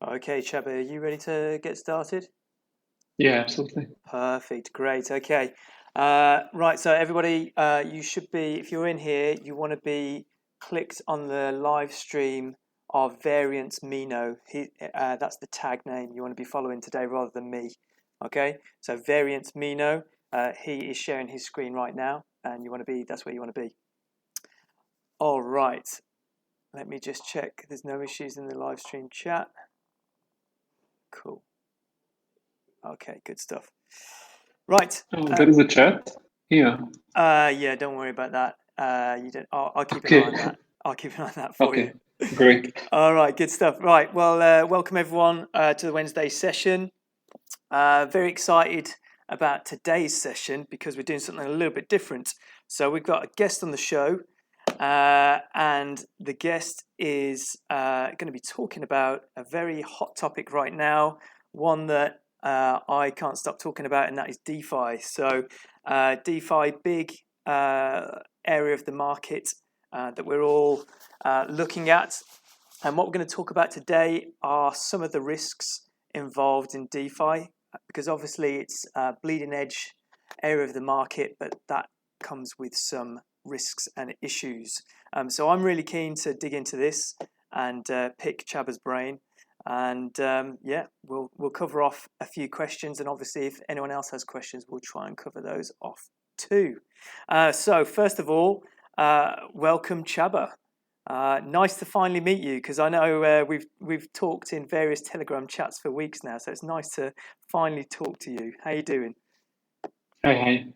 Okay, Csaba, are you ready to get started? Yeah, absolutely. Perfect, great. Okay, right. So everybody, you should be, if you're in here, you want to be clicked on the live stream of Variance Mino. That's the tag name you want to be following today rather than me. Okay, so Variance Mino, he is sharing his screen right now, and you want to be. That's where you want to be. All right. Let me just check. There's no issues in the live stream chat. Cool. Okay, good stuff. Right. Oh, there is a chat here. Yeah, don't worry about that. You don't. I'll keep an eye Okay. on that. I'll keep an eye on that for you. Okay. Great. All right, good stuff. Right. Well, welcome everyone to the Wednesday session. Very excited about today's session because we're doing something a little bit different. So we've got a guest on the show, and the guest is going to be talking about a very hot topic right now, one that I can't stop talking about, and that is DeFi. So DeFi, big area of the market that we're all looking at. And what we're going to talk about today are some of the risks involved in DeFi, because obviously it's a bleeding edge area of the market, but that comes with some risks and issues. So I'm really keen to dig into this and pick Chaba's brain. And yeah, we'll cover off a few questions, and obviously if anyone else has questions, we'll try and cover those off too. So first of all, welcome Csaba. Nice to finally meet you, because I know we've talked in various Telegram chats for weeks now, so it's nice to finally talk to you. How you doing? Hi.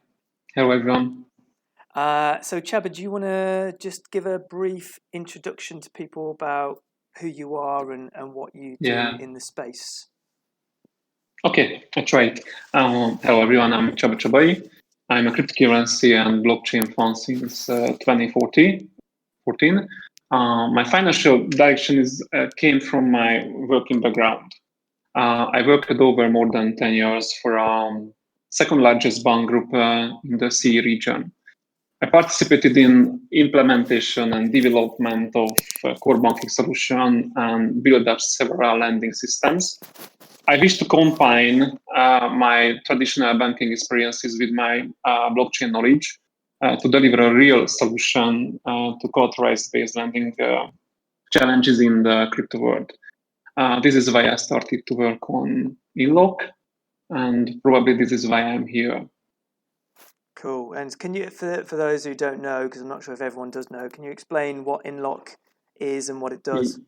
Hello, everyone. So Csaba, do you want to just give a brief introduction to people about who you are and what you do Yeah. in the space? Okay, that's right. Hello, everyone. I'm Csabai. I'm a cryptocurrency and blockchain fund since 2014. My financial direction came from my working background. I worked over more than 10 years for second largest bank group in the CE region. I participated in implementation and development of core banking solution and build up several lending systems. I wish to combine my traditional banking experiences with my blockchain knowledge to deliver a real solution to collateralized-based lending challenges in the crypto world. This is why I started to work on Inlock, and probably this is why I'm here. Cool. And can you, for those who don't know, because I'm not sure if everyone does know, can you explain what Inlock is and what it does?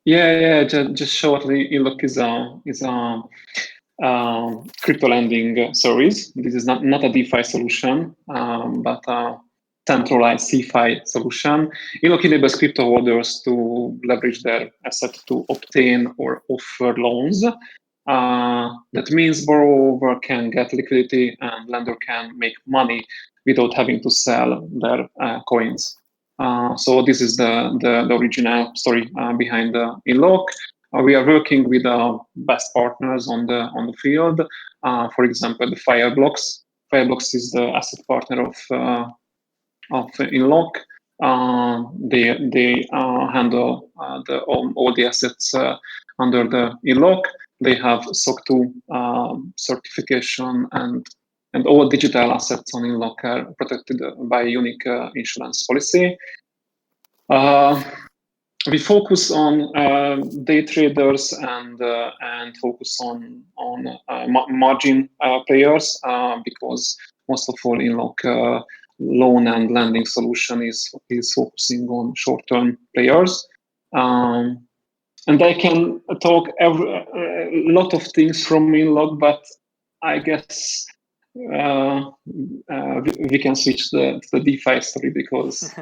Yeah. Just shortly, Inlock is a crypto lending service. This is not a DeFi solution, but a centralized CeFi solution. Inlock enables crypto holders to leverage their asset to obtain or offer loans. That means borrower can get liquidity and lender can make money without having to sell their coins. So this is the original story behind the Inlock. We are working with our best partners on the field. For example, the Fireblocks. Fireblocks is the asset partner of Inlock. They handle all the assets under the Inlock. They have SOC 2 certification, and all digital assets on Inlock are protected by a unique insurance policy. We focus on day traders and focus on margin players because most of all Inlock loan and lending solution is focusing on short-term players. And I can talk a lot of things from Inlock, but I guess we can switch to the DeFi story because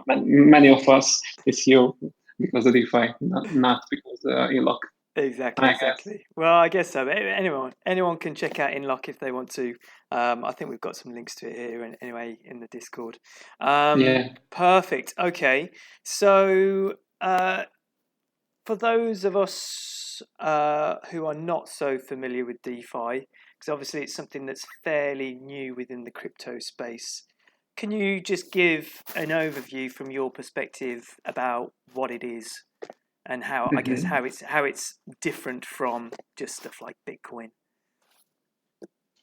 many of us is here because of DeFi, not because Inlock. Exactly. Well, I guess so. Anyone can check out Inlock if they want to. I think we've got some links to it here, and anyway, in the Discord. Yeah. Perfect. Okay. So, for those of us who are not so familiar with DeFi, because obviously it's something that's fairly new within the crypto space, can you just give an overview from your perspective about what it is? and how I guess how it's different from just stuff like Bitcoin.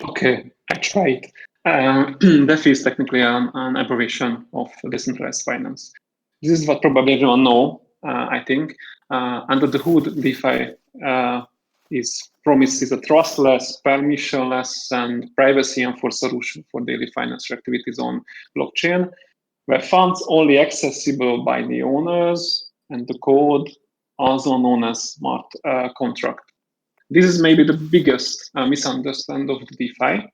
Okay, I tried. DeFi is technically an abbreviation of decentralized finance. This is what probably everyone know. I think under the hood, DeFi promises a trustless, permissionless, and privacy-enforced solution for daily financial activities on blockchain, where funds only accessible by the owners and the code, also known as smart contract. This is maybe the biggest misunderstanding of the DeFi,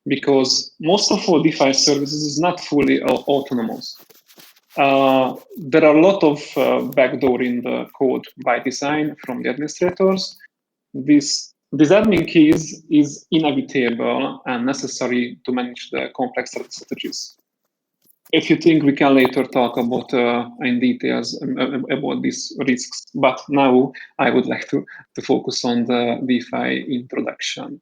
because most of our DeFi services is not fully autonomous. There are a lot of backdoor in the code by design from the administrators. This admin keys is inevitable and necessary to manage the complex strategies. If you think, we can later talk about in details about these risks, but now I would like to focus on the DeFi introduction.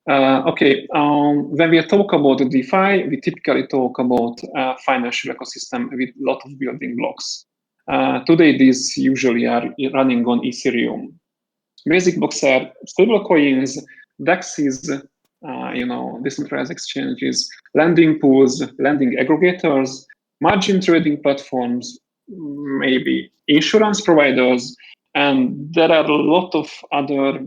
When we talk about the DeFi, we typically talk about financial ecosystem with a lot of building blocks. Today, these usually are running on Ethereum. Basic blocks are stablecoins, DEXs, decentralized exchanges, lending pools, lending aggregators, margin trading platforms, maybe insurance providers, and there are a lot of other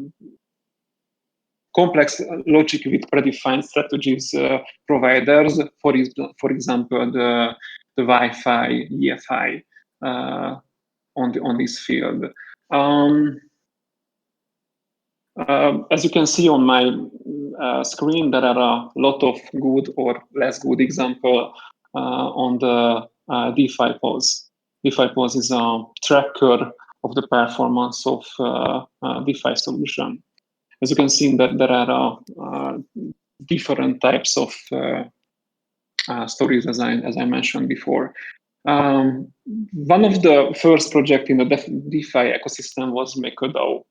complex logic with predefined strategies providers, for example, the Wi-Fi, EFI on this field. As you can see on my screen, there are a lot of good or less good examples on the DeFi Pulse. DeFi Pulse is a tracker of the performance of DeFi solution. As you can see, that there are different types of stories, as I mentioned before. One of the first projects in the DeFi ecosystem was MakerDAO.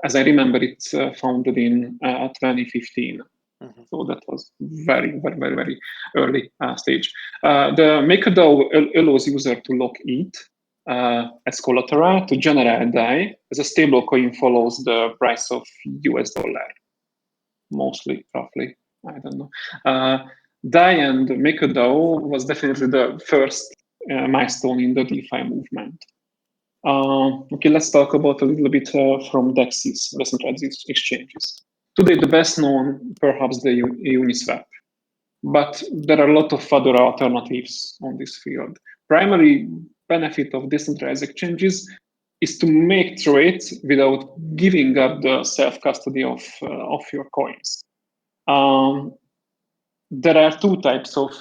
As I remember, it's founded in 2015. Mm-hmm. So that was very, very, very, very early stage. The MakerDAO allows user to lock ETH as collateral to generate DAI, as a stable coin follows the price of US dollar, mostly, roughly, I don't know. DAI and MakerDAO was definitely the first milestone in the DeFi movement. Okay, let's talk about a little bit from DEXs, decentralized exchanges. Today, the best known, perhaps the Uniswap, but there are a lot of other alternatives on this field. Primary benefit of decentralized exchanges is to make trades without giving up the self-custody of your coins. There are two types of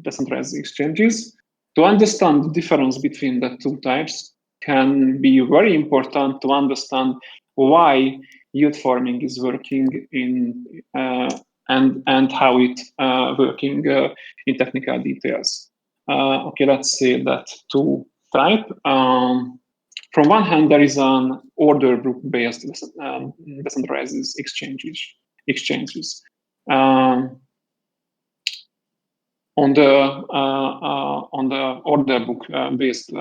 decentralized exchanges. To understand the difference between the two types can be very important to understand why yield farming is working and how it working in technical details. Okay, let's say that two type. From one hand, there is an order book based decentralized exchanges. On the order book based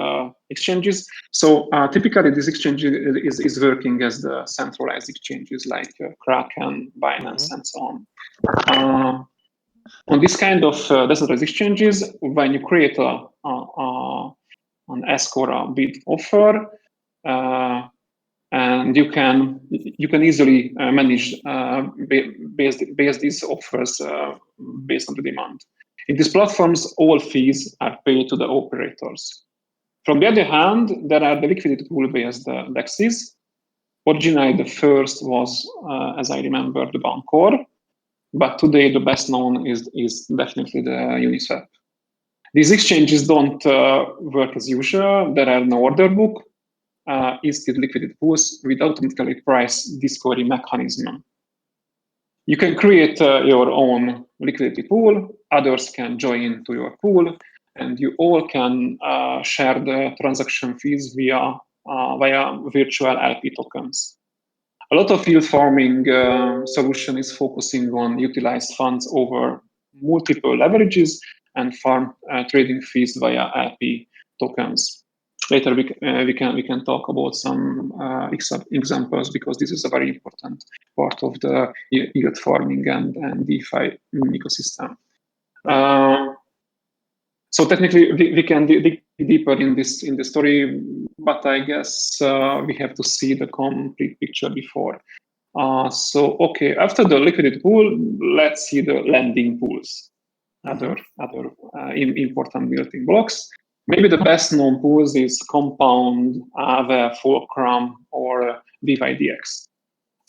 exchanges. So typically this exchange is working as the centralized exchanges like Kraken, Binance, and so on. On this kind of decentralized exchanges, when you create an ask or a bid offer, and you can easily manage base these offers based on the demand. In these platforms, all fees are paid to the operators. From the other hand, there are the liquidity pool-based DEXs. Originally, the first was, as I remember, the Bancor, but today the best known is definitely the Uniswap. These exchanges don't work as usual. There are no order book, instead liquidity pools with automatically price discovery mechanism. You can create your own liquidity pool, others can join to your pool, and you all can share the transaction fees via virtual LP tokens. A lot of yield farming solution is focusing on utilized funds over multiple leverages and farm trading fees via LP tokens. later we can talk about some examples, because this is a very important part of the yield farming and DeFi ecosystem. So technically, we can dig deeper in this story, but I guess we have to see the complete picture before. So okay, after the liquidity pool, let's see the lending pools, other important building blocks. Maybe the best known pools is Compound, Aave, Fulcrum, or DeFi-DX.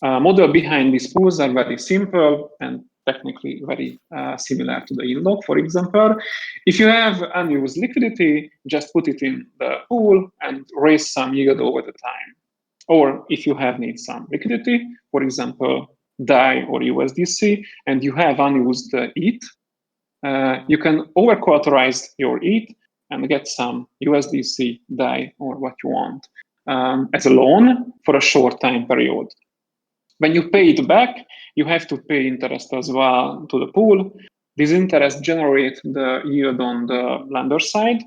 Model behind these pools are very simple and technically very similar to the inlock. For example, if you have unused liquidity, just put it in the pool and raise some yield over the time. Or if you need some liquidity, for example, DAI or USDC, and you have unused ETH, you can over-collateralize your ETH and get some USDC, DAI, or what you want as a loan for a short time period. When you pay it back, you have to pay interest as well to the pool. This interest generates the yield on the lender side.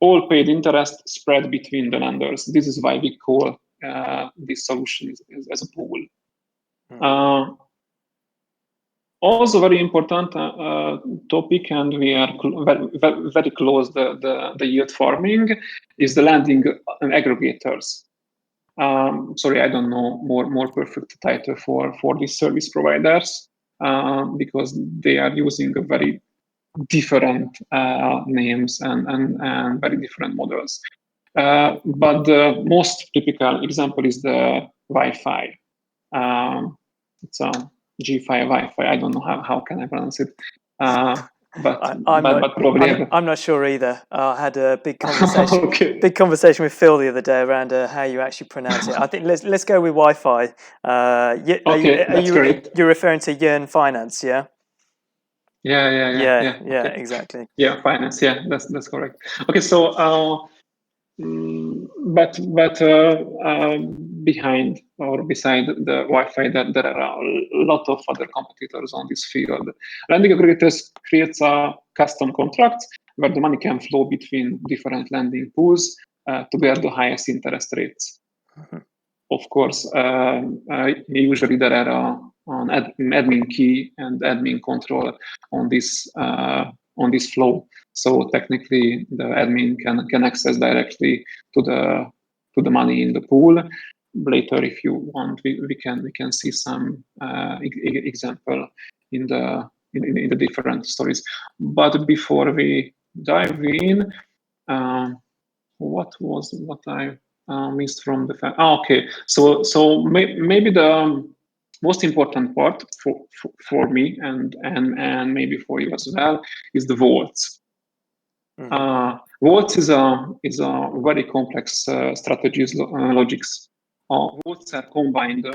All paid interest spread between the lenders. This is why we call this solution as a pool. Also very important topic, and we are very close the yield farming, is the lending aggregators. Sorry, I don't know more perfect title for these service providers because they are using a very different names and very different models. But the most typical example is the Wi-Fi. It's a G5 Wi-Fi. I don't know how can I pronounce it. But probably I'm not sure either. I had a big conversation, big conversation with Phil the other day around how you actually pronounce it. I think let's go with Wi-Fi. You're referring to Yearn Finance, yeah? Yeah, okay. Exactly. Yeah, finance. Yeah, that's correct. Okay, so but behind or beside the Wi-Fi, there are a lot of other competitors on this field. Lending aggregators creates a custom contract where the money can flow between different lending pools to get the highest interest rates. Of course, usually there are an admin key and admin control on this flow. So technically, the admin can access directly to the money in the pool. Later, if you want, we can see some example in the different stories. But before we dive in, what I missed from the okay, so maybe the most important part for me and maybe for you as well is the vaults. Vaults is a very complex strategies logics. Vaults are combined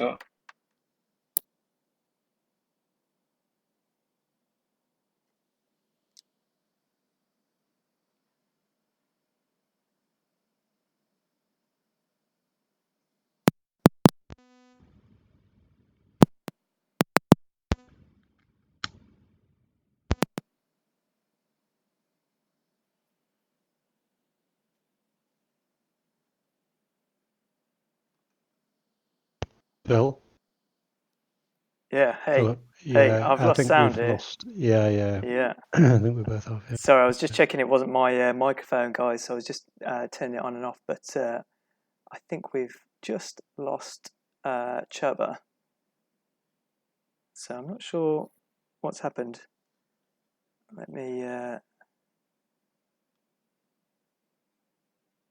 Bill? Yeah, hey. Hello. Yeah, hey, I've lost sound here. Yeah. I think we both have. Yeah. Sorry, I was just checking it wasn't my microphone, guys, so I was just turning it on and off, but I think we've just lost Csaba. So I'm not sure what's happened. Let me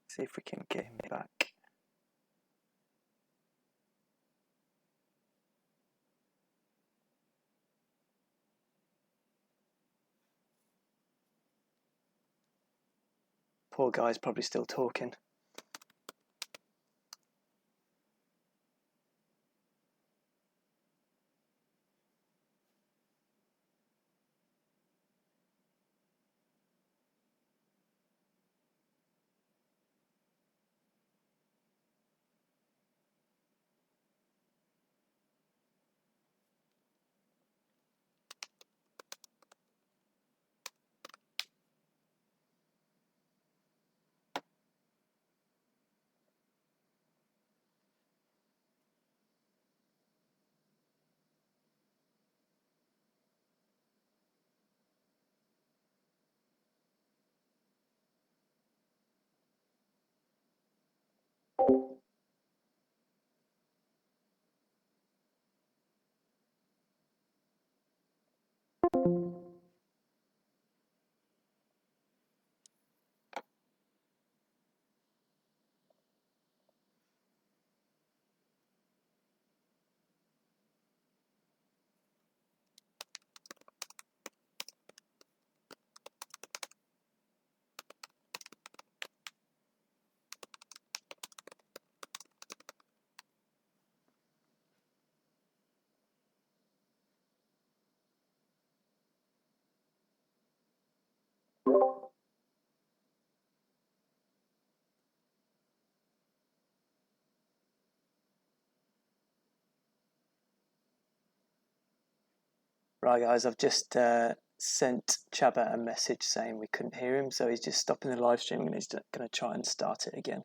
see if we can get him back. Poor guy's probably still talking. Right, guys, I've just sent Csaba a message saying we couldn't hear him, so he's just stopping the live stream and he's going to try and start it again.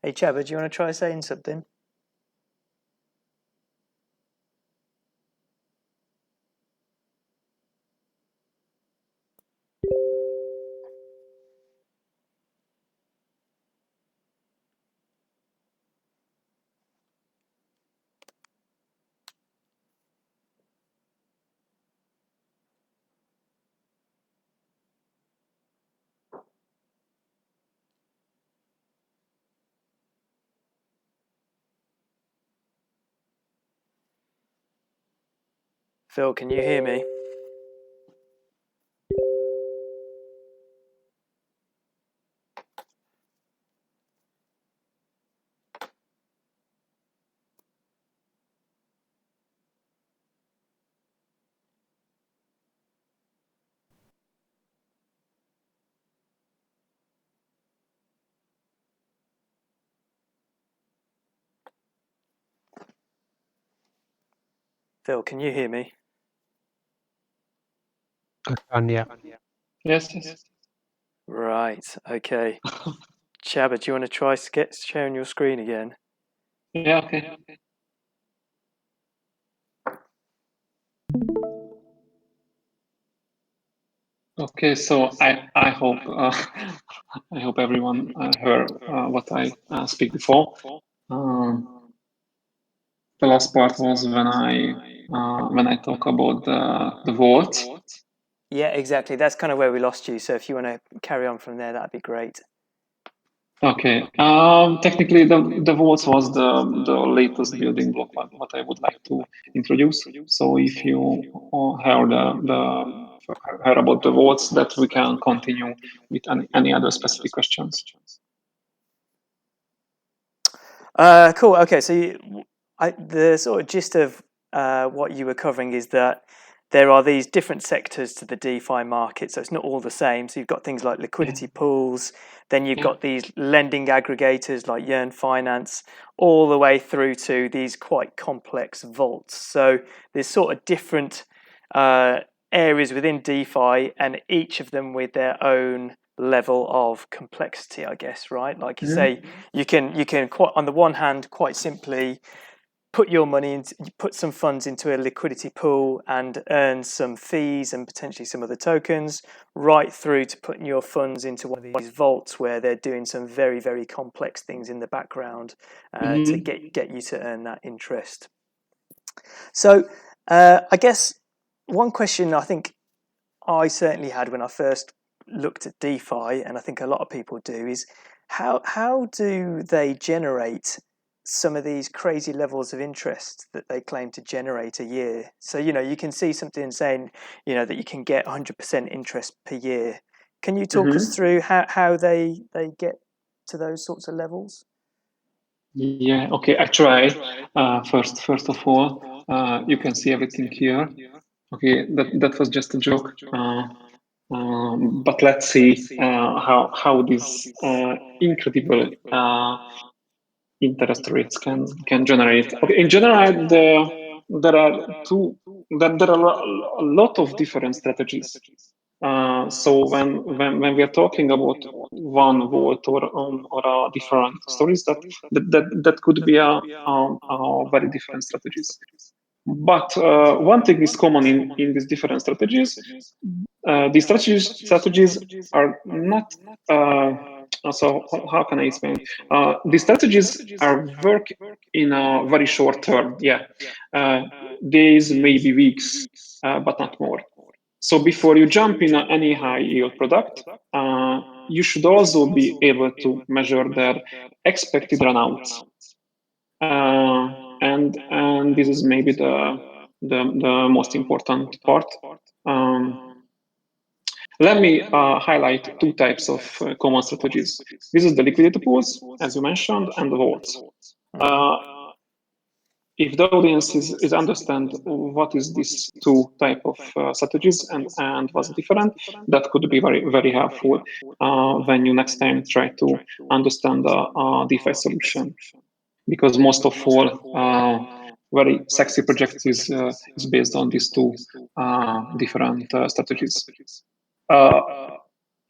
Hey, Csaba, do you want to try saying something? Phil, can you hear me? Phil, can you hear me? I can, yeah. Yes, yes. Right, okay. Csaba, do you want to try sharing your screen again? Yeah, okay. Okay, so I hope I hope everyone heard what I speak before. The last part was when I talk about the volts. Yeah, exactly. That's kind of where we lost you. So if you want to carry on from there, that'd be great. Okay. Technically, the volts was the latest building block what I would like to introduce. So if you heard heard about the volts, that we can continue with any other specific questions. Cool. Okay, so the sort of gist of what you were covering is that there are these different sectors to the DeFi market, so it's not all the same. So you've got things like liquidity pools, then you've got these lending aggregators like Yearn Finance, all the way through to these quite complex vaults. So there's sort of different areas within DeFi, and each of them with their own level of complexity, I guess, right? Like you say, you can quite, on the one hand, quite simply put your money into, put some funds into a liquidity pool and earn some fees and potentially some other tokens, right through to putting your funds into one of these vaults where they're doing some very, very complex things in the background to get you to earn that interest. So I guess one question I think I certainly had when I first looked at DeFi, and I think a lot of people do, is how do they generate some of these crazy levels of interest that they claim to generate a year? So, you can see something saying, that you can get 100% interest per year. Can you talk us through how they get to those sorts of levels? Yeah, okay, I tried. First of all, you can see everything here. Okay, that was just a joke. But let's see how these incredible interest rates can generate. Okay, in general, there are a lot of different strategies. So when we are talking about one vault or different stories, that could be a very different strategies. But one thing is common in these different strategies. These strategies are not. So how can I explain? These strategies are work in a very short term. Days, maybe weeks, but not more. So before you jump in any high yield product, you should also be able to measure their expected runouts. And this is maybe the most important part. Let me highlight two types of common strategies. This is the liquidity pools, as you mentioned, and the vaults. If the audience is understand what is these two type of strategies and what's different, that could be very, very helpful when you next time try to understand the DeFi solution. Because most of all, very sexy project is based on these two different strategies.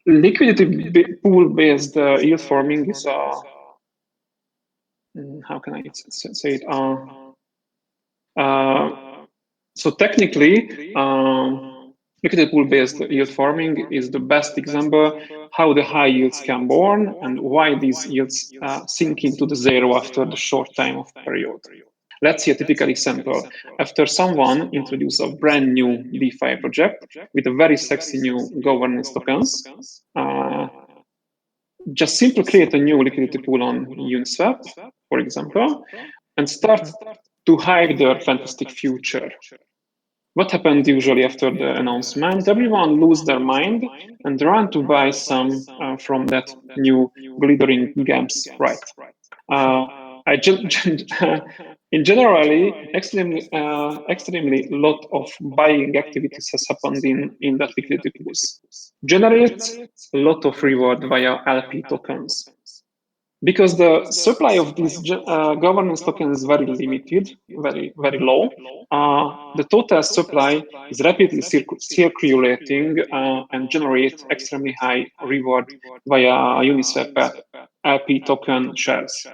Liquidity pool based yield farming is how can I say it? So technically, liquidity pool based yield farming is the best example how the high yields can born and why these yields sink into the zero after the short time of period. Let's see a typical example. After someone introduces a brand new DeFi project with a very sexy new governance tokens, just simply create a new liquidity pool on Uniswap, for example, and start to hype their fantastic future. What happened usually after the announcement? Everyone lose their mind and run to buy some from that new glittering gems, right? In generally, extremely lot of buying activities has happened in that liquidity pools. Generates a lot of reward via LP tokens. Because the supply of these governance tokens is very limited, very, very low, the total supply is rapidly circulating and generates extremely high reward via Uniswap LP token shares.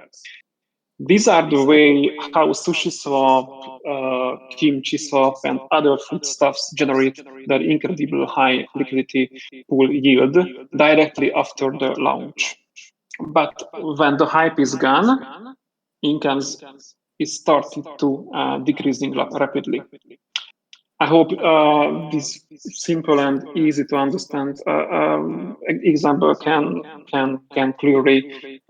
These are the way how SushiSwap, KimchiSwap, and other foodstuffs generate their incredible high liquidity pool yield directly after the launch. But when the hype is gone, incomes is started to decreasing rapidly. I hope this simple and easy to understand example can clearly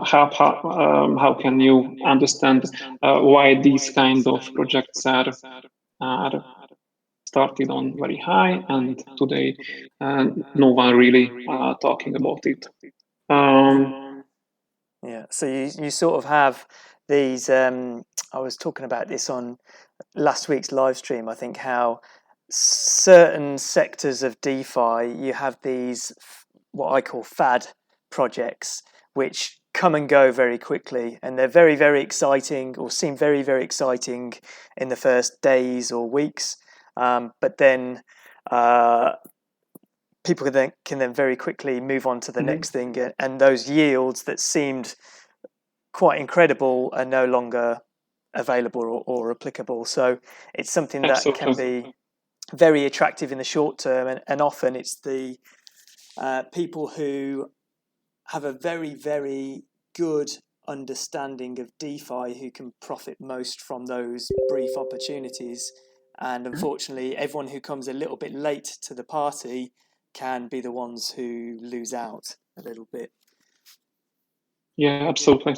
help how can you understand why these kind of projects are started on very high and today no one really talking about it. So you sort of have these I was talking about this on last week's live stream, I think, how certain sectors of DeFi, you have these, what I call fad projects, which come and go very quickly, and they're very, very exciting, or seem very, very exciting in the first days or weeks, but then people can then very quickly move on to the next thing, and those yields that seemed quite incredible are no longer available or applicable. So it's something that can be very attractive in the short term, and often it's the people who have a very, very good understanding of DeFi who can profit most from those brief opportunities. And unfortunately, everyone who comes a little bit late to the party can be the ones who lose out a little bit. Yeah, absolutely.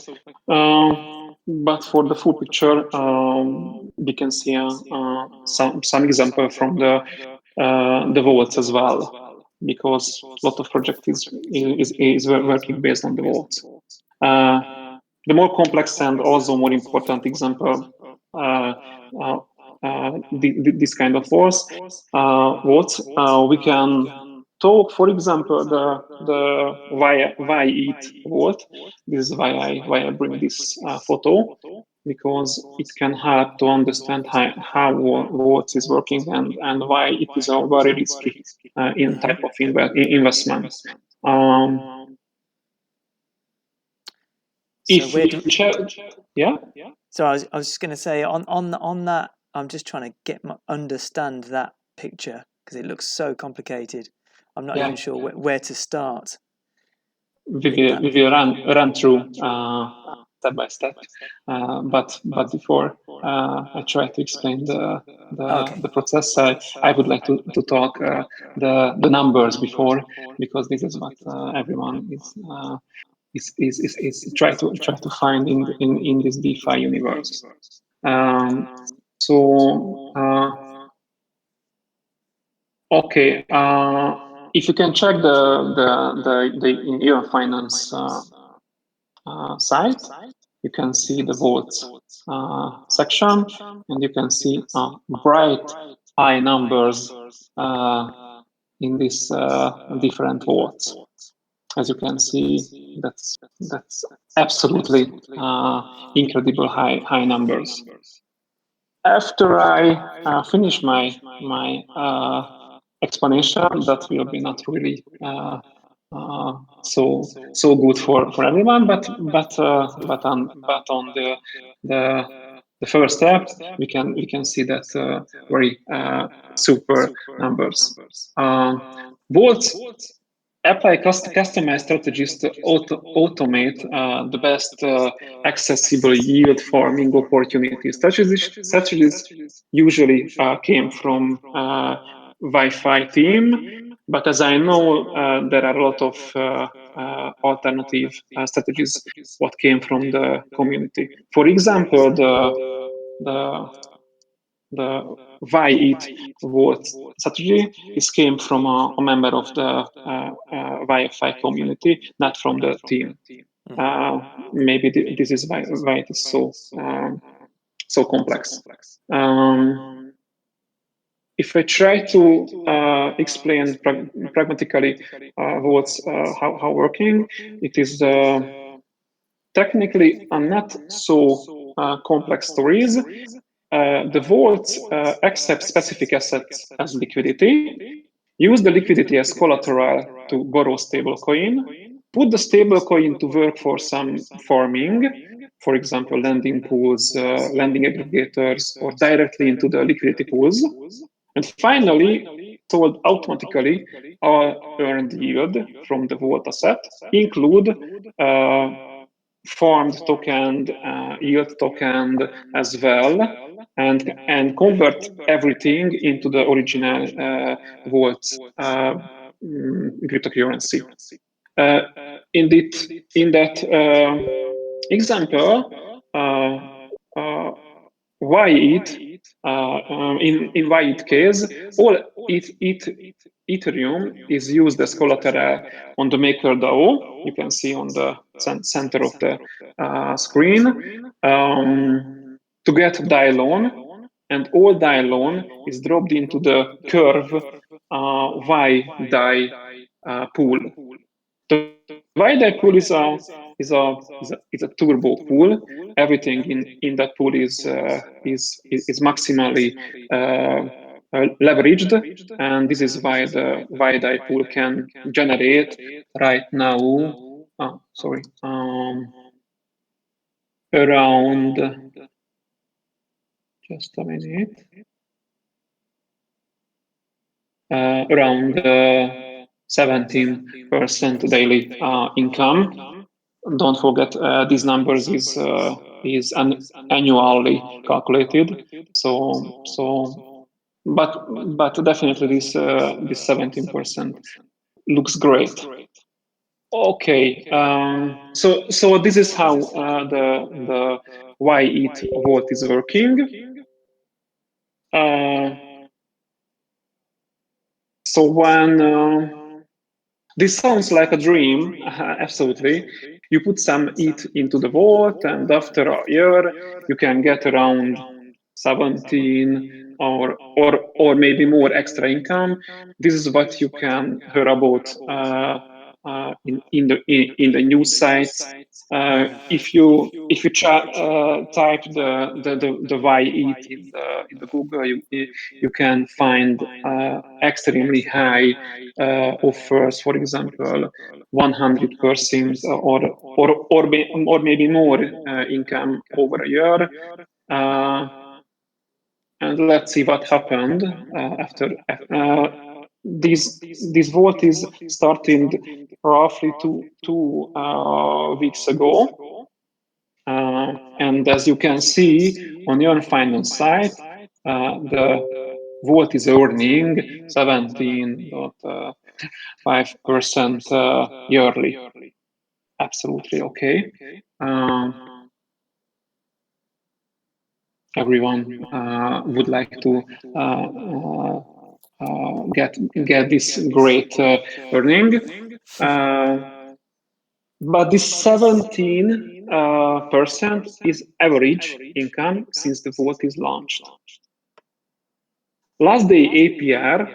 But for the full picture, we can see some example from the vaults as well, because a lot of project is working based on the vaults. The more complex and also more important example, this kind of vaults, we can talk, for example, the why eat vault. This is why I bring this photo, because it can help to understand how vault is working and why it is a very risky in type of investment. Yeah. So I was just going to say on that, I'm just trying to understand that picture because it looks so complicated. I'm not even sure where to start. We will run through step by step, but before I try to explain the process, I would like to talk the numbers before, because this is what everyone is try to find in this DeFi universe. Okay. If you can check the in your finance site, you can see the votes section, and you can see bright high numbers in these different votes. As you can see, that's absolutely incredible high numbers. After I finish my explanation, that will be not really so good for everyone, but on the first step, we can see that very super numbers. Both apply customized strategies to automate the best accessible yield farming opportunities. Strategies usually came from Wi-Fi team, but as I know, there are a lot of alternative strategies what came from the community. For example, the why it vote strategy is came from a member of the Wi-Fi community, not from the team. Maybe this is why it is so complex. If I try to explain pragmatically what's how working, it is technically not so complex stories. The vaults accept specific assets as liquidity, use the liquidity as collateral to borrow stablecoin, put the stablecoin to work for some farming, for example, lending pools, lending aggregators, or directly into the liquidity pools. And finally, sold automatically or earned yield from the vault asset include farmed token, yield token as well, and convert everything into the original vault cryptocurrency. In that example, why it in why it case, all Ethereum is used as collateral on the MakerDAO. You can see on the center of the screen to get DAI loan. and all die loan is dropped into the curve Y die pool. The Y die pool is a turbo pool. Everything in that pool is maximally leveraged, and this is why the Y die pool can generate right now. Sorry, around just a minute. Around 17% daily income. Don't forget these numbers is annually calculated. But definitely this 17% looks great. Okay, so this is how the why it vote is working. So when this sounds like a dream, absolutely. You put some ETH into the vault, and after a year, you can get around 17 or maybe more extra income. This is what you can hear about in the news sites. If you type the why ETH in the Google, you can find extremely high offers, for example, 100% or maybe more income over a year. And let's see what happened after. This vote is starting roughly two weeks ago. And as you can see on your finance site, the vote is earning 17.5% yearly. Absolutely okay. Everyone would like to get this great earning. But this 17% is average income since the vote is launched. Last day APR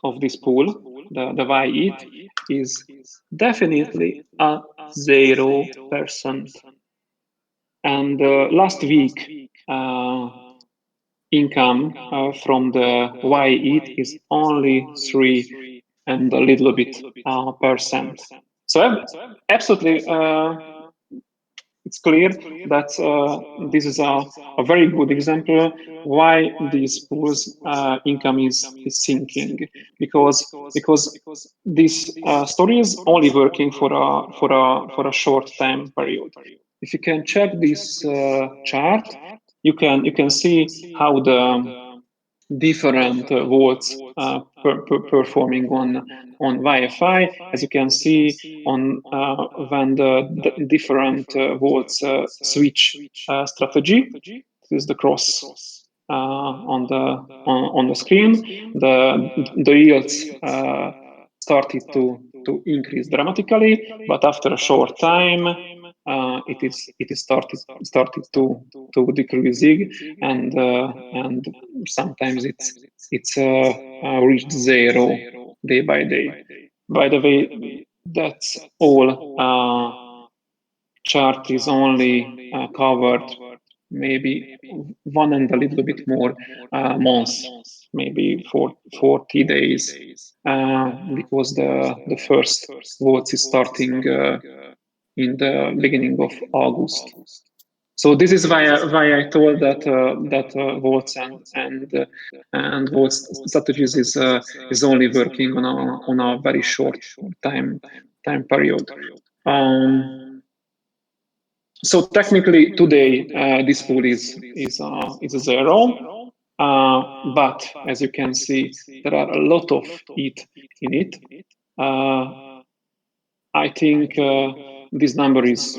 of this pool, the YET, is definitely a 0%. And last week, income from the YET is only 3 and a little bit percent. So absolutely, it's clear that this is a very good example why these pools income is sinking, because this story is only working for a short time period. If you can check this chart, you can see how the different votes performing on Wi-Fi. As you can see, on when the different votes switch strategy. This is the cross on the screen. The yields started to increase dramatically, but after a short time, it is started to decreasing, and sometimes it's reached 0 day by day. By the way, that's all. Chart is only covered maybe one and a little bit more months, maybe for 40 days, because the first votes is starting in the beginning of August. So this is why I told that votes and votes strategies is only working on a very short time period. So technically today this pool is a 0, but as you can see, there are a lot of ETH in it. I think this number is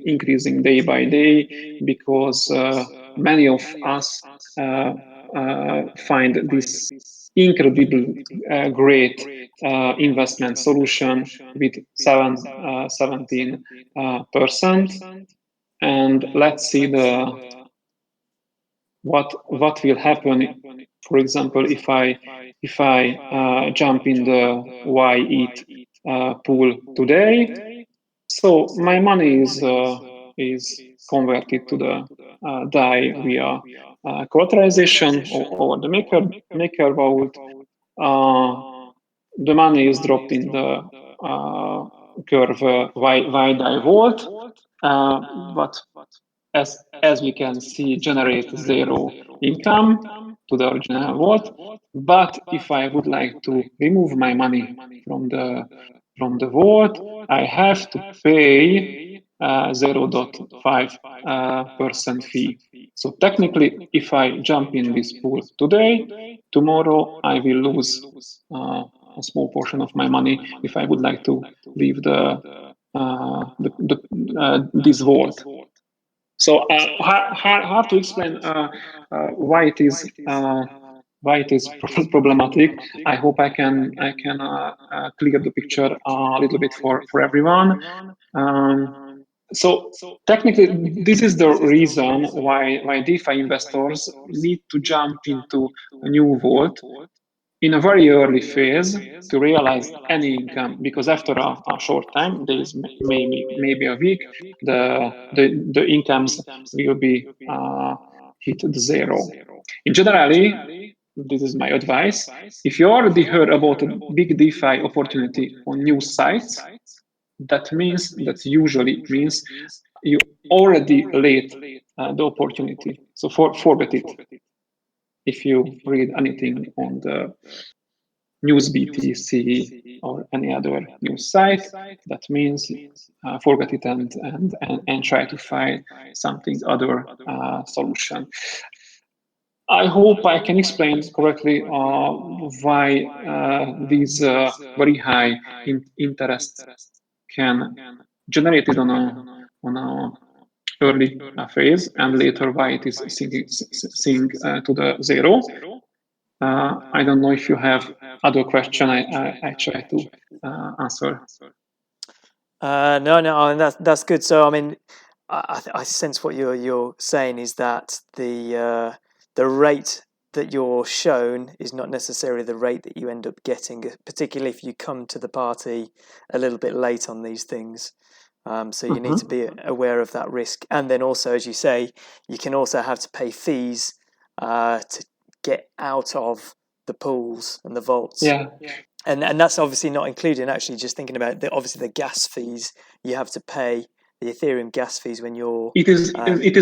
increasing day by day, because many of us find this incredible great investment solution with 17%. And let's see what will happen, for example, if I jump in the Y-ETH pool today. So my money is converted to the DAI via collateralization over the maker vault. The money is dropped in the curve Y DAI vault, but as we can see, generate zero income to the original vault. But if I would like to remove my money from the vault, I have to pay 0.5% fee. So technically, if I jump in this pool today, tomorrow I will lose a small portion of my money if I would like to leave this vault. So hard to explain why it is problematic. I hope I can clear the picture a little bit for everyone. So technically, this is the reason why DeFi investors need to jump into a new vault in a very early phase to realize any income, because after a short time, days, maybe a week, the incomes will be hit the zero. In generally, this is my advice. If you already heard about a big DeFi opportunity on new sites, that usually means you already late the opportunity. So forget it. If you read anything on the News BTC or any other news site, that means forget it and try to find something other solution. I hope I can explain correctly why these very high interest can generate it on a early phase, and later why it is sinking to the zero. I don't know if you have other question. I try to answer. No, and that's good. So I mean, I sense what you're saying is that the rate that you're shown is not necessarily the rate that you end up getting, particularly if you come to the party a little bit late on these things. So you need to be aware of that risk, and then also, as you say, you can also have to pay fees to get out of the pools and the vaults. Yeah. And that's obviously not including actually just thinking about obviously the gas fees you have to pay, the Ethereum gas fees when you're. It is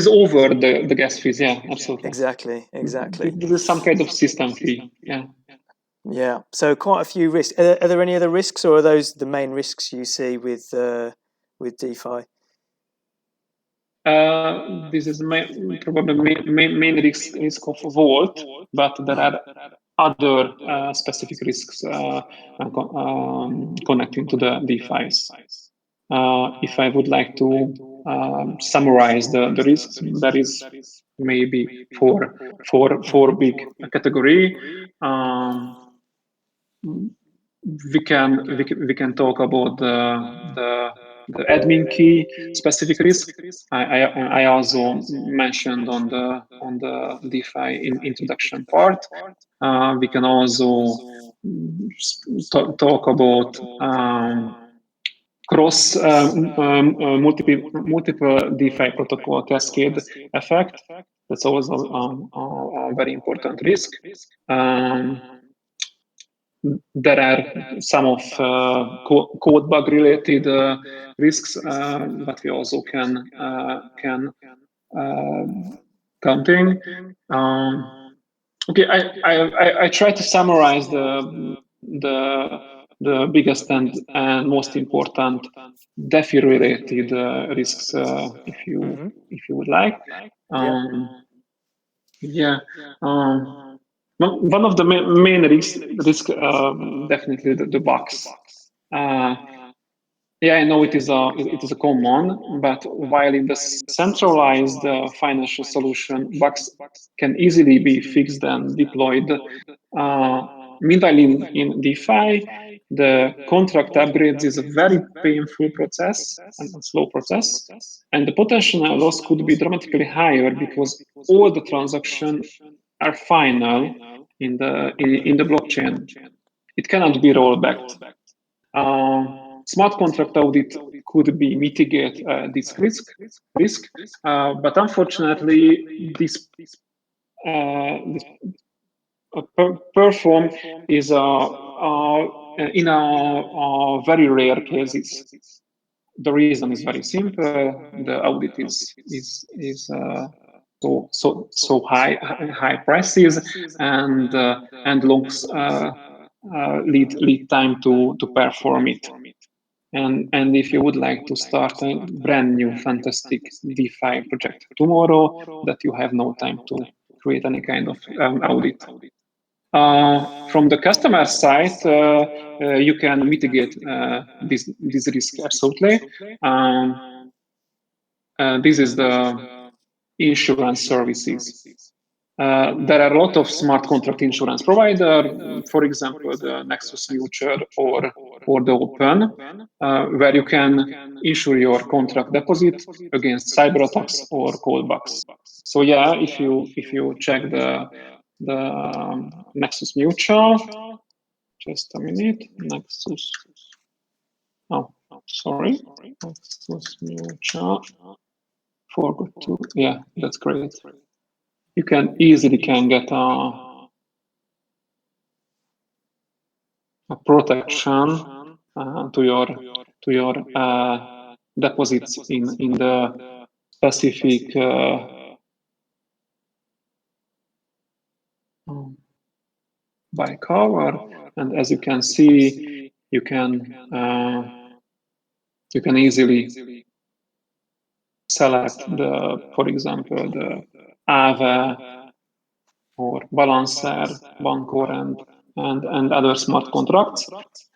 over the gas fees. Yeah, absolutely. Exactly. This is some kind of system fee. Yeah. Yeah. So quite a few risks. Are there any other risks, or are those the main risks you see with DeFi? This is probably main risk of vault, but there are other specific risks connecting to the DeFi's. If I would like to summarize the risks, there is maybe four big category. We can talk about the admin key specific risk. I also mentioned on the DeFi introduction part. We can also talk about cross multiple DeFi protocol cascade effect. That's also a very important risk. There are some of code bug related risks, but we also can counting. Okay, I try to summarize the biggest and most important DeFi related risks, if you would like. One of the main risk definitely the bugs. Yeah, I know it is a common, but while in the centralized financial solution, bugs can easily be fixed and deployed. Meanwhile, in DeFi, the contract upgrades is a very painful process and a slow process, and the potential loss could be dramatically higher because all the transactions are final in the blockchain. It cannot be rolled back. Smart contract audit could be mitigate this risk, but unfortunately, this perform is in a very rare cases. The reason is very simple. The audit is so high prices and long lead time to perform it. And if you would like to start a brand new fantastic DeFi project tomorrow, that you have no time to create any kind of audit. From the customer side, you can mitigate this risk absolutely. This is the insurance services. There are a lot of smart contract insurance provider, for example, the Nexus Mutual or the Open, where you can insure your contract deposit against cyber attacks or callbacks. So yeah, if you check the Nexus Mutual, just a minute, Nexus. Oh, sorry, Nexus Mutual. Forgot to. Yeah, that's great. You can easily get a protection to your deposits in the specific by cover, and as you can see, you can easily select for example, the Aave or Balancer, Bancor, and other smart contracts.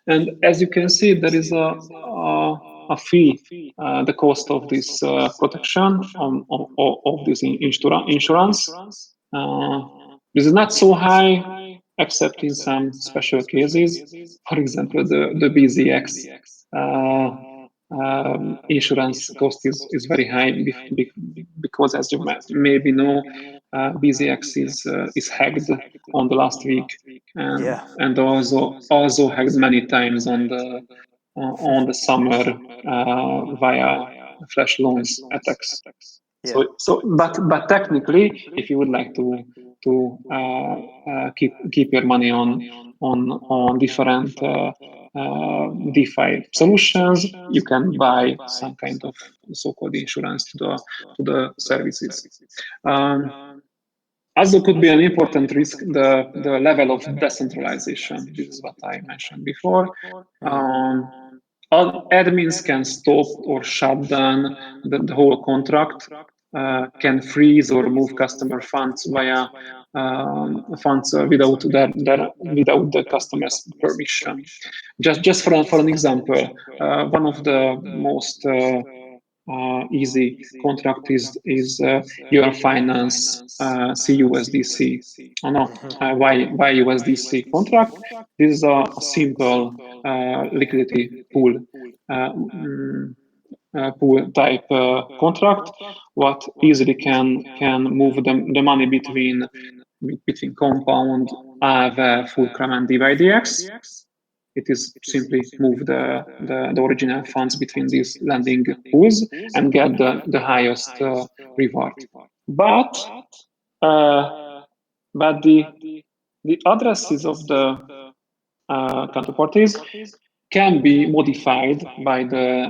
And as you can see, there is a fee, the cost of this protection of this insurance. This is not so high, except in some special cases. For example, the BZX insurance cost is very high because, as you maybe know, BZX is hacked on the last week, and also hacked many times on the summer via flash loans attacks. But technically, if you would like to keep your money on different DeFi solutions, you can buy some kind of so-called insurance to the services. Also could be an important risk, the level of decentralization. This is what I mentioned before. Admins can stop or shut down the whole contract, can freeze or move customer funds via funds without the customer's permission. Just for an example, one of the most easy contract is your finance CUSDC. YUSDC contract. This is a simple liquidity pool type contract. What easily can move the money between Compound, Aave, Fulcrum, and DYDX. It is simply move the original funds between these lending pools and get the highest reward. But the addresses of the counterparties can be modified by the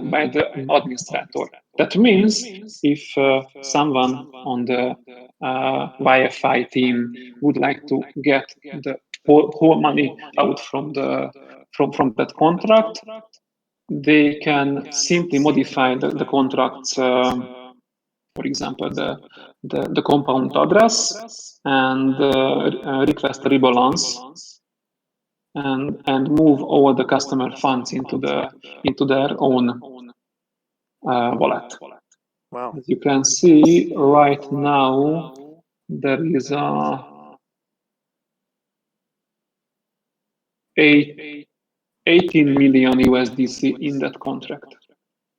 administrator. That means if someone on the YFI team would like to get the whole money out from that contract, they can simply modify the contracts. For example, the compound address and request a rebalance and move all the customer funds into their own wallet. Wow. As you can see right now, there is a 18 million USDC in that contract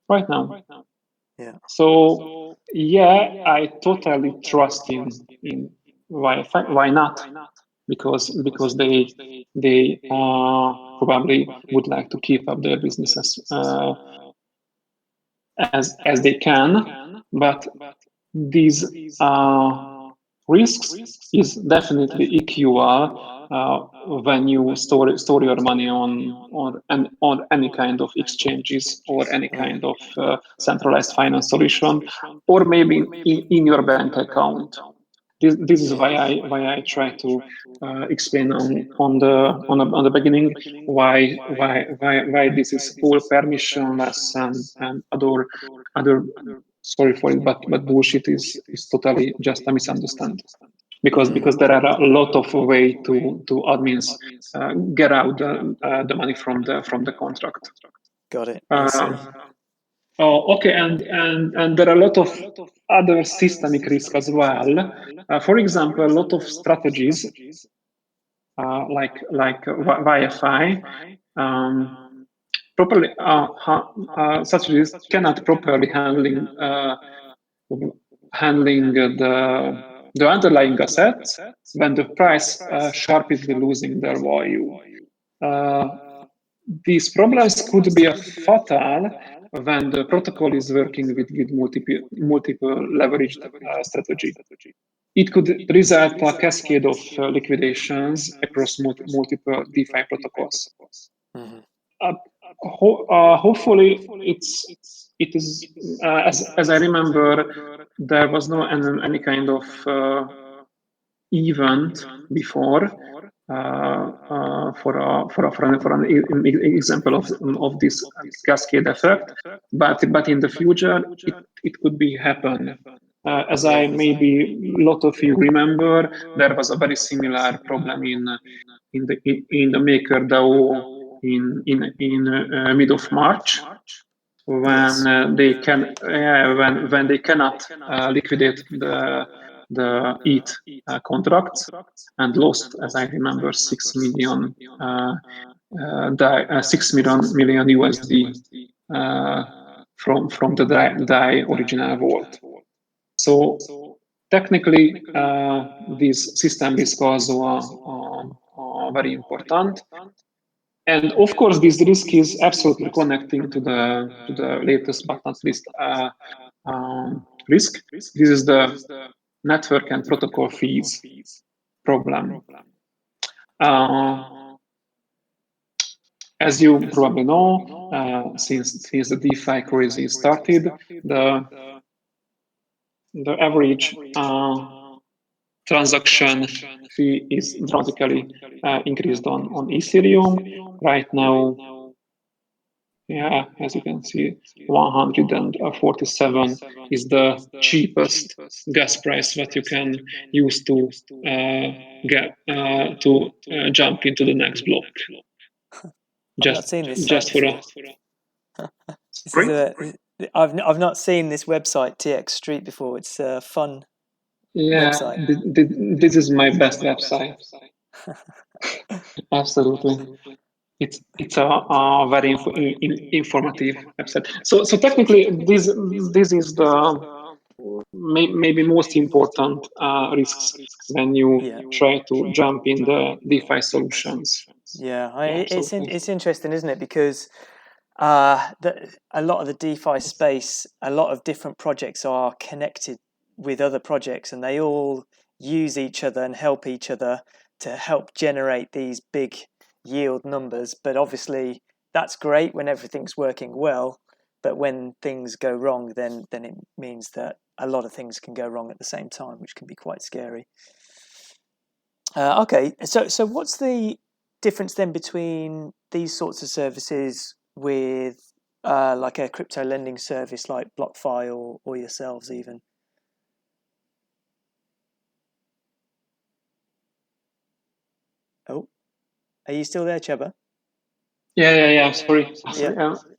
right now. Yeah. So yeah, I totally trust in why not? Because they probably would like to keep up their businesses as they can, but these risks is definitely equal when you store your money on any kind of exchanges or any kind of centralized finance solution, or maybe in your bank account. This is why I try to explain on the beginning why this is all permissionless and other sorry for it, but bullshit is totally just a misunderstanding, because there are a lot of way to admins get out the money from the contract. Got it. I see. Oh, okay, and there are a lot of other systemic risks as well. For example, a lot of strategies like Wi-Fi properly strategies cannot properly handling the underlying assets when the price sharply losing their value. These problems could be fatal when the protocol is working with multiple leveraged strategy. It could result a cascade of liquidations across multiple DeFi protocols. Hopefully, it is as I remember, there was no any kind of event before for an example of this cascade effect, but in the future it could be happen. As I maybe a lot of you remember, there was a very similar problem in the Maker DAO in mid of March, when they can when they cannot liquidate the ETH contracts and lost, as I remember, 6 million USD from the DAI original vault. So technically, this system risk also are very important. And of course, this risk is absolutely connecting to the latest but not least risk. This is the network and protocol fees problem. As you probably know, since the DeFi craze started, the average transaction fee is dramatically increased on Ethereum. Right now, yeah, as you can see, 147 is the cheapest gas price that you can use to get to jump into the next block. I've not seen this just for a. I've not seen this website TX Street before. It's a fun website. This is my best website. Absolutely. It's a very informative website. So technically, this is the maybe most important risks when you try to jump in the DeFi solutions. Yeah, it's interesting, isn't it? Because a lot of the DeFi space, a lot of different projects are connected with other projects, and they all use each other and help each other to help generate these big yield numbers. But obviously that's great when everything's working well, but when things go wrong, then it means that a lot of things can go wrong at the same time, which can be quite scary. Okay, so what's the difference then between these sorts of services with like a crypto lending service like BlockFi or yourselves even? Oh, are you still there, Csaba? Yeah. Sorry.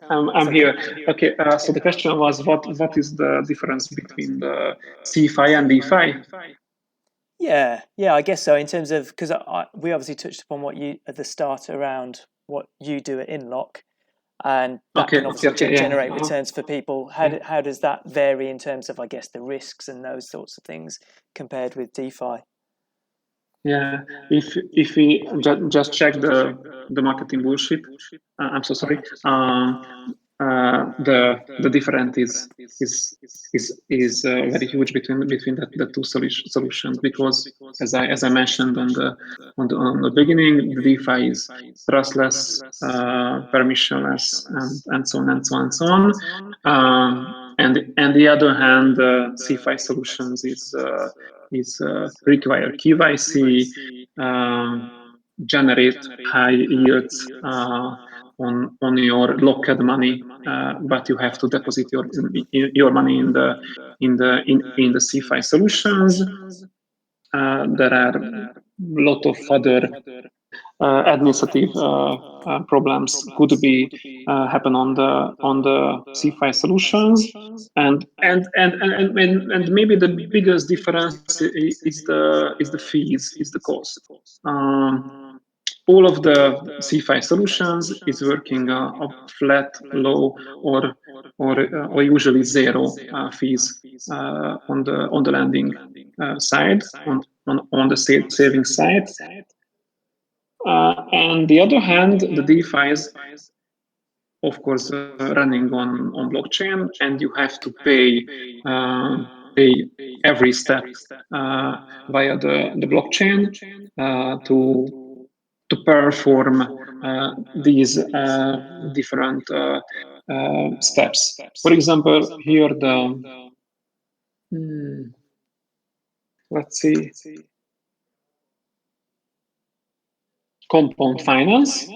I'm here. Okay. So the question was, what is the difference between the CeFi and DeFi? Yeah, I guess so. In terms of, because we obviously touched upon what you at the start around what you do at Inlock, and that can obviously generate returns for people. How does that vary in terms of, I guess, the risks and those sorts of things compared with DeFi? Yeah, if we just check the marketing bullshit, I'm so sorry. The difference is very huge between the two solutions, because as I mentioned on the beginning, the DeFi is trustless, permissionless, and so on and so on and so on. And the other hand, CeFi solutions is require KYC, generate high yields on your locked money, but you have to deposit your money in the CeFi solutions. There are a lot of other administrative problems could be happen on the CeFi solutions, and maybe the biggest difference is the fees, is the cost. All of the CeFi solutions is working of flat, low, or usually zero fees on the lending side, on the savings side. On the other hand, the DeFi is, of course, running on blockchain, and you have to pay every step via the blockchain to perform these different steps. For example, here let's see, compound finance.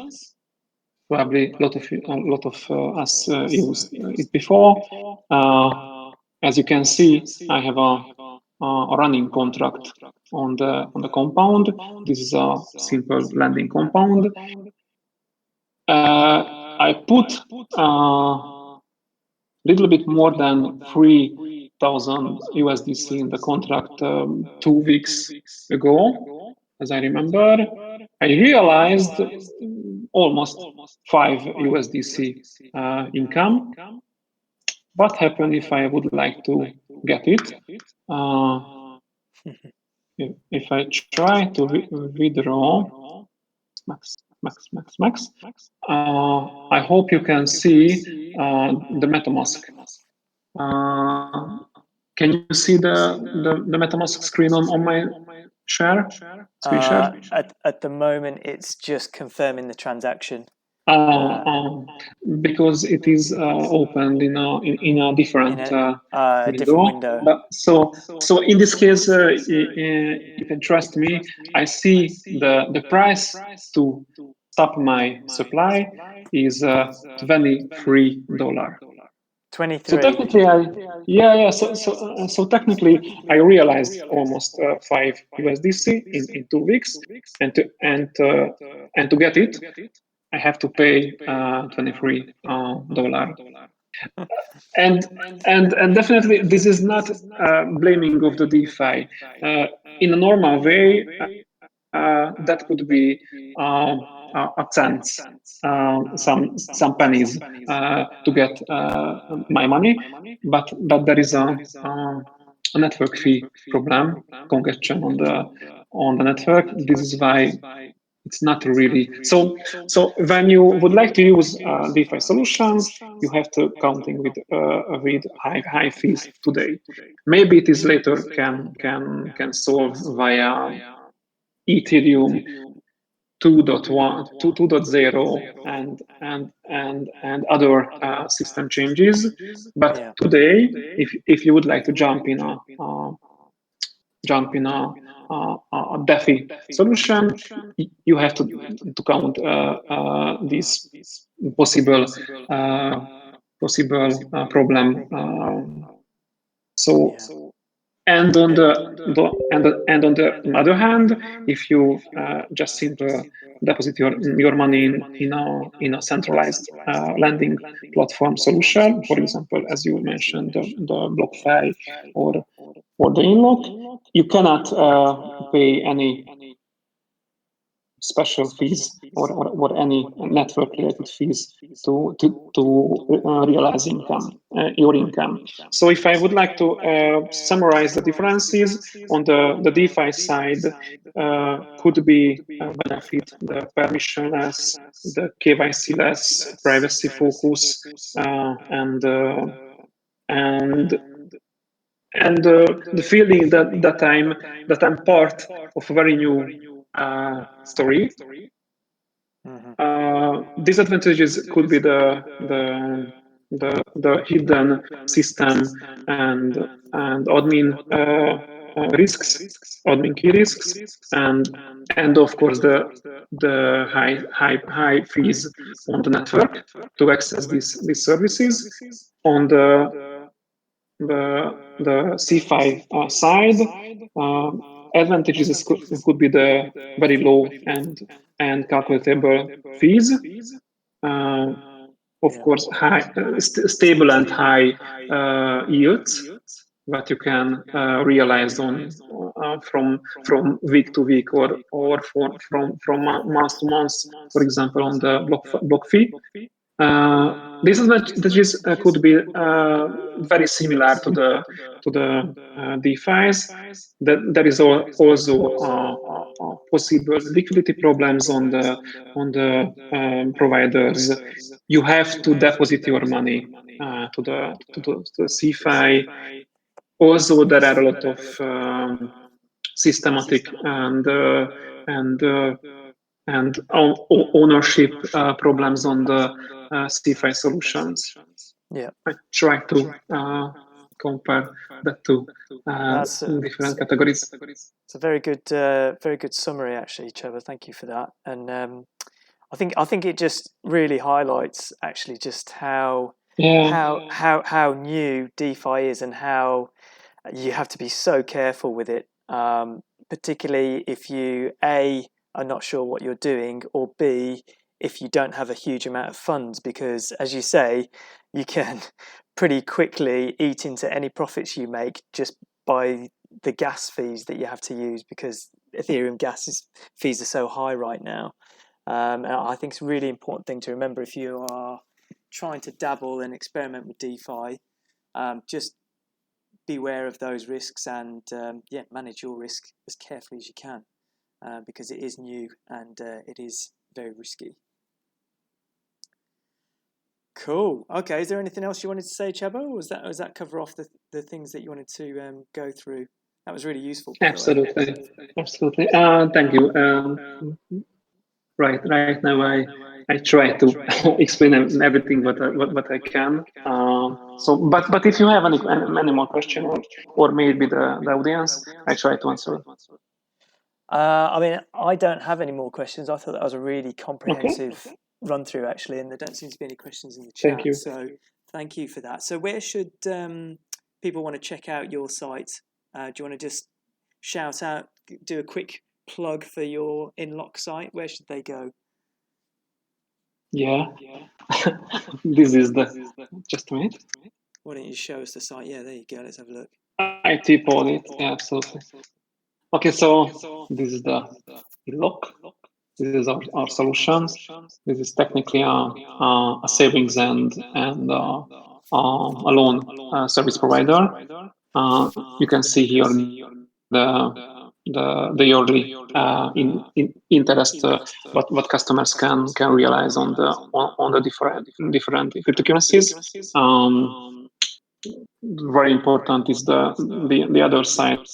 Probably a lot of us used it before. As you can see, I have a running contract on the compound. This is a simple lending compound. I put a little bit more than 3,000 USDC in the contract 2 weeks ago, as I remember. I realized almost 5 USDC income. What happened if I would like to get it? If I try to withdraw max, I hope you can see the MetaMask. Can you see the MetaMask screen on my screen share? At the moment, it's just confirming the transaction. Because it is opened in a different window. But so in this case, you can trust me. I see the price to stop my supply is $23. 23. So technically, So technically, I realized almost 5 USDC in 2 weeks, and to get it, I have to pay $23. And definitely, this is not blaming of the DeFi. In a normal way, that could be a cents, some pennies to get my money, but there is a network fee problem, congestion on the network. This is why it's not really so. When you would like to use DeFi solutions, you have to counting with high fees today. Maybe it is later can solve via Ethereum 2.1, 2.0, and other system changes. But today, if you would like to jump in a DeFi solution, you have to count this possible problem. And on the other hand, if you just simply deposit your money in a centralized lending platform solution, for example, as you mentioned, the BlockFi or the Inlock, you cannot pay any special fees or any network-related fees to realize your income. So if I would like to summarize the differences on the DeFi side, could be benefit the permissionless, the KYC-less, privacy focus, and the feeling that I'm part of a very new story. Disadvantages could be the hidden system and admin risks, admin key risks, and of course the high fees on the network to access these services. On the C5 side, advantages could be the very low and calculable fees. Of course, stable and high yields that you can realize on from week to week or from month to month, for example, on the block fee. Disadvantages could be very similar to the DeFi's. There is also possible liquidity problems on the providers. You have to deposit your money to the CeFi. Also, there are a lot of systematic and ownership problems on the CeFi solutions. Yeah, I try to compare the two different categories. It's a very good summary, actually, Csaba. Thank you for that. And I think it just really highlights actually just how new DeFi is and how you have to be so careful with it, particularly if you are not sure what you're doing, or B, if you don't have a huge amount of funds, because as you say, you can pretty quickly eat into any profits you make just by the gas fees that you have to use, because Ethereum gas fees are so high right now. And I think it's a really important thing to remember if you are trying to dabble and experiment with DeFi. Just beware of those risks and manage your risk as carefully as you can, because it is new and it is very risky. Cool. Okay. Is there anything else you wanted to say, Csaba, or was that cover off the things that you wanted to go through? That was really useful. Absolutely. Thank you. Right now I try to explain everything what I can. But if you have any more questions or maybe the audience, I try to answer. I mean, I don't have any more questions. I thought that was a really comprehensive run through, actually, and there don't seem to be any questions in the chat. Thank you. So thank you for that. So where should people want to check out your site? Do you want to just shout out, do a quick plug for your InLock site? Where should they go? Yeah. This is just a minute. Why don't you show us the site? Yeah, there you go. Let's have a look. I tip on it. Yeah, absolutely. Okay, so this is the InLock. This is our solutions. This is technically a savings and a loan service provider. You can see here the yearly interest what customers can realize on the different cryptocurrencies. Very important is the other side,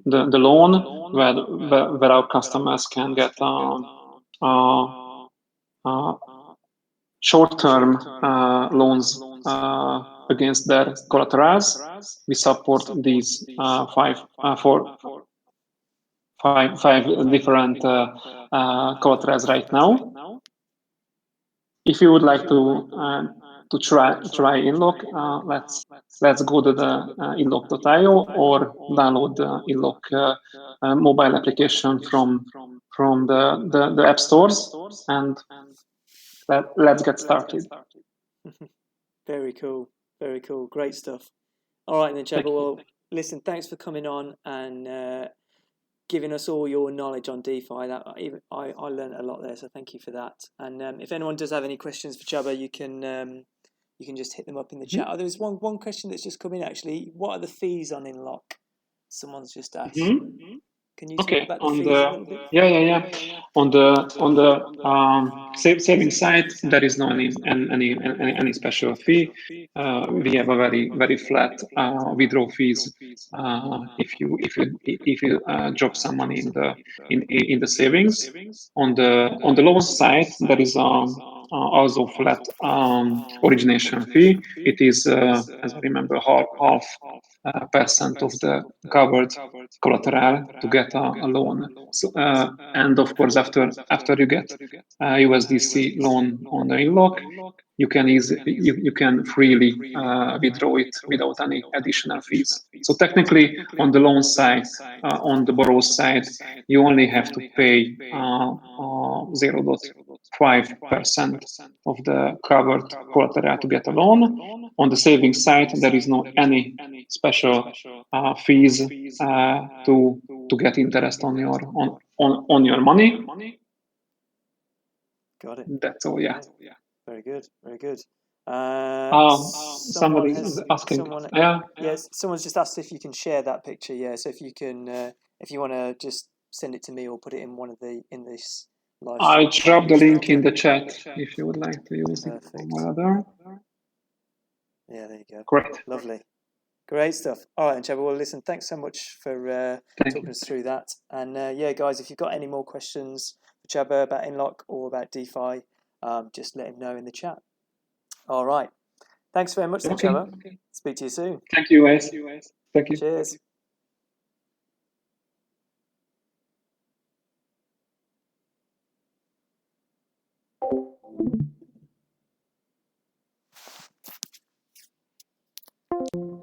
the loan where our customers can get short-term loans against their collaterals. We support these five different collaterals right now. If you would like to try InLock, let's go to the inlock.io or download the InLock mobile application from the app stores, and let's get started. Very cool. Great stuff. All right then, Csaba. Well, listen, thanks for coming on and giving us all your knowledge on DeFi. That I learned a lot there, so thank you for that. And if anyone does have any questions for Csaba, you can just hit them up in the chat. Oh, there's one question that's just come in actually. What are the fees on Inlock? Someone's just asked. Can you talk about the fees a little bit? Yeah. On the saving side, there is no any special fee. We have a very flat withdrawal fees if you drop some money in the savings. On the loan side, there is also flat origination fee. It is, as I remember, half percent of the covered collateral to get a loan. So, and of course, after you get USDC loan on the Inlock, you can freely withdraw it without any additional fees. So technically, on the loan side, on the borrow side, you only have to pay 0.5% of the covered collateral to get a loan. On the savings side, there is no any special fees to get interest on your money. Got it. That's all. Yeah. Very good. Very good. Somebody is asking. Yes, someone's just asked if you can share that picture. Yeah, so if you can, if you want to just send it to me or put it in this live stream. I dropped the link in the chat if you would like to use it. Yeah, there you go. Great. Lovely. Great stuff. All right, and Csaba, well, listen, thanks so much for talking us through that. And yeah, guys, if you've got any more questions for Csaba about Inlock or about DeFi, just let him know in the chat. All right. Thanks very much, Csaba. Okay. Speak to you soon. Thank you, guys. Thank you. Cheers. Thank you.